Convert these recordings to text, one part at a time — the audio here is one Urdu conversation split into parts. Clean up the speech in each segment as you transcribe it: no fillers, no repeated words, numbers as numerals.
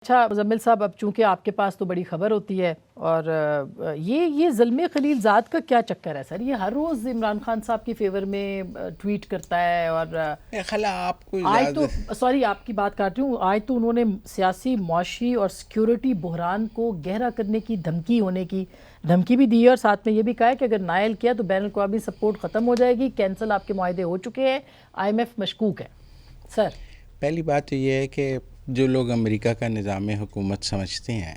اچھا مزمل صاحب، اب چونکہ آپ کے پاس تو بڑی خبر ہوتی ہے، اور یہ زلمے خلیل زاد کا کیا چکر ہے سر؟ یہ ہر روز عمران خان صاحب کی فیور میں ٹویٹ کرتا ہے، اور آپ کو آج تو سوری آپ کی بات کاٹ رہی ہوں، آج تو انہوں نے سیاسی، معاشی اور سیکیورٹی بحران کو گہرا کرنے کی دھمکی بھی دی ہے، اور ساتھ میں یہ بھی کہا ہے کہ اگر نائل کیا تو بین الاقوامی سپورٹ ختم ہو جائے گی، کینسل آپ کے معاہدے ہو چکے ہیں، IMF مشکوک ہے۔ سر پہلی بات تو یہ ہے کہ جو لوگ امریکہ کا نظام حکومت سمجھتے ہیں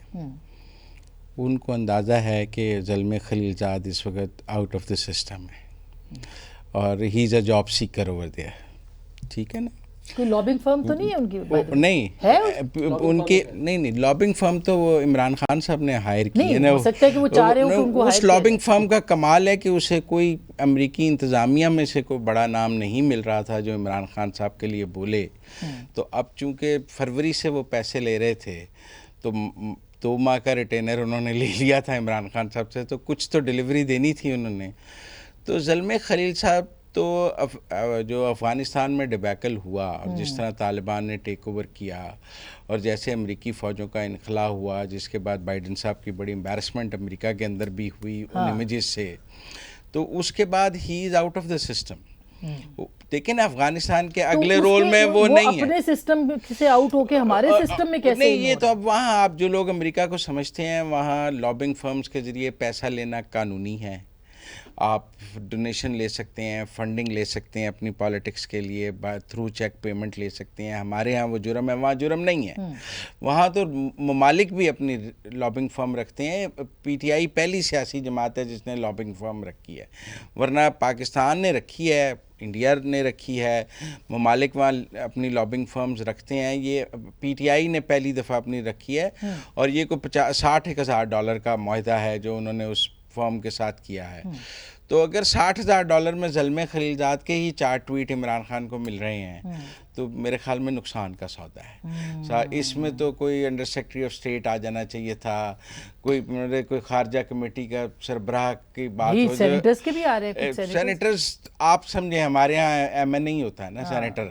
ان کو اندازہ ہے کہ زلمے خلیل زاد اس وقت آؤٹ آف دا سسٹم ہے اور he is a job seeker over there, ٹھیک ہے نا؟ کوئی لابنگ فرم تو نہیں ہے ان کی؟ نہیں ان کی نہیں لابنگ فرم تو وہ عمران خان صاحب نے ہائر کی ہے نا۔ ہو سکتا ہے کہ وہ چاہ رہے ہوں کہ ان کو اس لابنگ فرم کا کمال ہے کہ اسے کوئی امریکی انتظامیہ میں سے کوئی بڑا نام نہیں مل رہا تھا جو عمران خان صاحب کے لیے بولے، تو اب چونکہ فروری سے وہ پیسے لے رہے تھے تو 2 ماہ کا ریٹینر انہوں نے لے لیا تھا عمران خان صاحب سے، تو کچھ تو ڈیلیوری دینی تھی انہوں نے۔ تو زلمے خلیل صاحب تو جو افغانستان میں ڈبیکل ہوا اور جس طرح طالبان نے ٹیک اوور کیا اور جیسے امریکی فوجوں کا انخلا ہوا، جس کے بعد بائیڈن صاحب کی بڑی امبیرسمنٹ امریکہ کے اندر بھی ہوئی ان امیجز سے، تو اس کے بعد he is out of the system. لیکن افغانستان کے اگلے رول میں وہ نہیں ہے، اپنے سسٹم سے آؤٹ ہو کے ہمارے سسٹم میں کیسے؟ نہیں، یہ تو اب وہاں آپ جو لوگ امریکہ کو سمجھتے ہیں وہاں لابنگ فرمز کے ذریعے پیسہ لینا قانونی ہے، آپ ڈونیشن لے سکتے ہیں، فنڈنگ لے سکتے ہیں اپنی پالیٹکس کے لیے، تھرو چیک پیمنٹ لے سکتے ہیں۔ ہمارے ہاں وہ جرم ہے، وہاں جرم نہیں ہے۔ وہاں تو ممالک بھی اپنی لابنگ فرم رکھتے ہیں۔ PTI پہلی سیاسی جماعت ہے جس نے لابنگ فرم رکھی ہے، ورنہ پاکستان نے رکھی ہے، انڈیا نے رکھی ہے، ممالک وہاں اپنی لابنگ فرمز رکھتے ہیں۔ یہ PTI نے پہلی دفعہ اپنی رکھی ہے، اور یہ کوئی $60,000 کا معاہدہ ہے جو انہوں نے اس فرم کے ساتھ کیا ہے۔ تو اگر $60,000 میں زلمے خلیل زاد کے ہی 4 ٹویٹ عمران خان کو مل رہے ہیں تو میرے خیال میں نقصان کا سودا ہے۔ اس میں تو کوئی انڈر سیکرٹری آف اسٹیٹ آ جانا چاہیے تھا، کوئی خارجہ کمیٹی کا سربراہ کی بات ہو، سینیٹرز کے بھی آ رہے ہیں۔ سینیٹرز آپ سمجھیں ہمارے ہاں MN نہیں ہوتا ہے نا سینیٹر،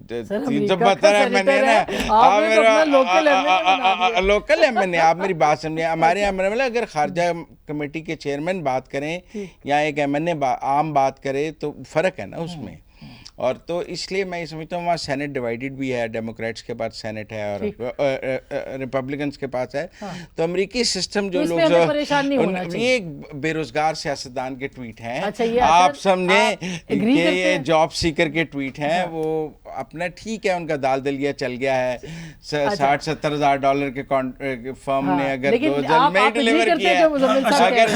372 MN ہے نا، لوکل MN ہے۔ آپ میری بات سمجھیں، ہمارے یہاں اگر خارجہ کمیٹی کے چیئرمین بات کریں یا ایک MN عام بات کرے تو فرق ہے نا اس میں۔ اور تو اس لیے میں یہ سمجھتا ہوں وہاں سینٹ ڈیوائیڈڈ بھی ہے، ڈیموکریٹس کے پاس سینٹ ہے اور ریپبلکنس کے پاس ہے۔ تو امریکی سسٹم جو لوگ یہ بے روزگار سیاستدان کے ٹویٹ ہیں، آپ سمجھیں کہ یہ جاب سیکر کے ٹویٹ ہیں، وہ اپنا ٹھیک ہے ان کا دال دلیا چل گیا ہے۔ $60,000-70,000 کے فرم نے اگر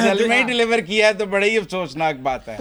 زلمے ڈیلیور کیا ہے تو بڑی ہی افسوسناک بات ہے۔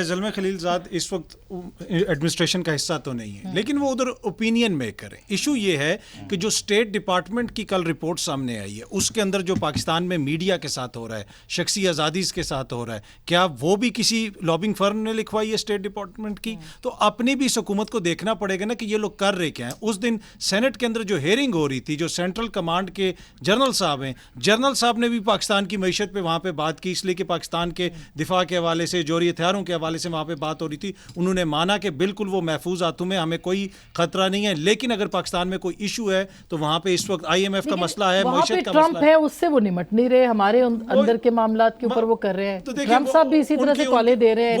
زلمے خلیل زاد اس وقت ایڈمنسٹریشن کا حصہ تو نہیں ہے، لیکن وہ ادھر اوپینین میکر ہے۔ ایشو یہ ہے کہ جو اسٹیٹ ڈپارٹمنٹ کی کل رپورٹ سامنے آئی ہے اس کے اندر جو پاکستان میں میڈیا کے ساتھ ہو رہا ہے، شخصی آزادیز کے ساتھ ہو رہا ہے، کیا وہ بھی کسی لابنگ فرم نے لکھوائی ہے اسٹیٹ ڈپارٹمنٹ کی؟ تو اپنی بھی حکومت کو دیکھنا پڑے گا نا کہ یہ لوگ کر رہے کیا ہیں۔ اس دن سینٹ کے اندر جو ہیئرنگ ہو رہی تھی، جو سینٹرل کمانڈ کے جنرل صاحب ہیں، جنرل صاحب نے بھی پاکستان کی معیشت پہ وہاں پہ بات کی، اس لیے کہ پاکستان کے دفاع کے حوالے سے، جوہری ہتھیاروں کے حوالے سے وہاں پہ بات ہو رہی تھی۔ انہوں نے مانا کہ بالکل وہ محفوظ ہاتھوں میں، ہمیں کوئی خطرہ نہیں ہے، لیکن اگر پاکستان میں کوئی ایشو ہے تو وہاں پہ اس وقت IMF کا مسئلہ ہے، معیشت کا مسئلہ ہے، اس سے وہ نمٹ نہیں رہے، ہمارے اندر کے معاملات کے اوپر وہ کر رہے ہیں۔ ٹرمپ صاحب بھی اسی طرح سے کالے دے رہے ہیں،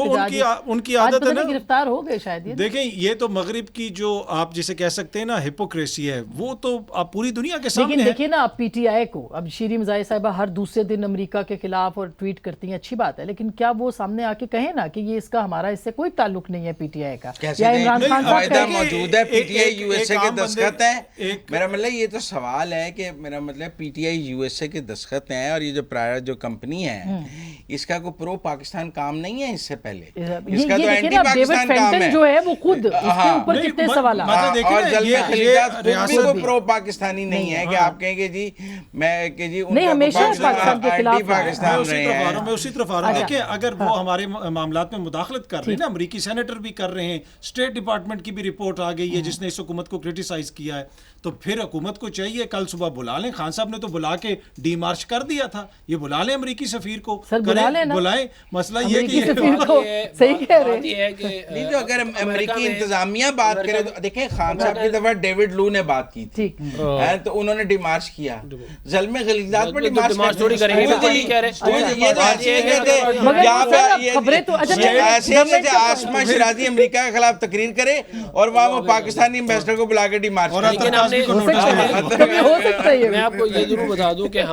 ان کی عادت ہے نا، گرفتار ہو گئے شاید۔ دیکھیں یہ تو مغرب کی جو آپ جسے کہہ سکتے ہیں نا ہپوکریسی ہے، وہ تو آپ پوری دنیا کے سامنے ہے۔ لیکن دیکھیں نا اب PTI کو، اب شیریں مزاحی صاحبہ ہر دوسرے دن امریکہ کے خلاف اور ٹویٹ کرتی ہیں، اچھی بات ہے، لیکن کیا وہ سامنے آ کے کہیں نا کہ یہ اس کا ہمارا اس سے کوئی تعلق نہیں ہے PTI کا، یا عمران خان صاحب موجود ہے PTI USA کے دستخط ہیں؟ میرا مطلب یہ تو سوال ہے کہ میرا مطلب PTI USA کے دستخط ہیں، اور یہ جو پرائر جو کمپنی ہے اس کا کوئی پرو پاکستان کام نہیں ہے اس سے پہلے، اس کا تو اینٹی پاکستان کام ہے جو ہے، وہ خود اس کے اوپر کتنے سوالات۔ اور زلمے خلیل زاد بھی کوئی پرو پاکستانی نہیں ہے کہ آپ کہیں گے جی میں کہ جی نہیں، ہمیشہ پاکستان کے خلاف میں اسی طرف آ رہا ہوں۔ دیکھیں اگر وہ ہمارے معاملات میں مداخلت کر رہے ہیں نا، امریکی سینیٹر بھی کر رہے ہیں، اسٹیٹ ڈپارٹمنٹ کی بھی رپورٹ آ گئی ہے جس نے اس حکومت کو کرٹیسائز کیا ہے، تو پھر حکومت کو چاہیے کل صبح بلا لیں. خان صاحب نے تو بلا کے ڈی مارچ کر دیا تھا, یہ بلا لیں امریکی سفیر کو, بلائیں. مسئلہ یہ کہ صحیح کہہ رہے ہیں. نہیں تو اگر امریکی انتظامیہ بات کرے تو دیکھیں خان صاحب کی دفعہ ڈیوڈ لو نے بات کی تھی تو انہوں نے ڈیمارچ کیا. زلمے خلیلزاد پر ڈیمارچ تھوڑی کریں گے, ایسے ایسے آسما شرازی امریکہ کے خلاف تقریر کرے اور وہاں وہ پاکستانی ایمبیسڈر کو بلا کے ڈیمارچ کرے. میں آپ کو یہ ضرور بتا دوں کہ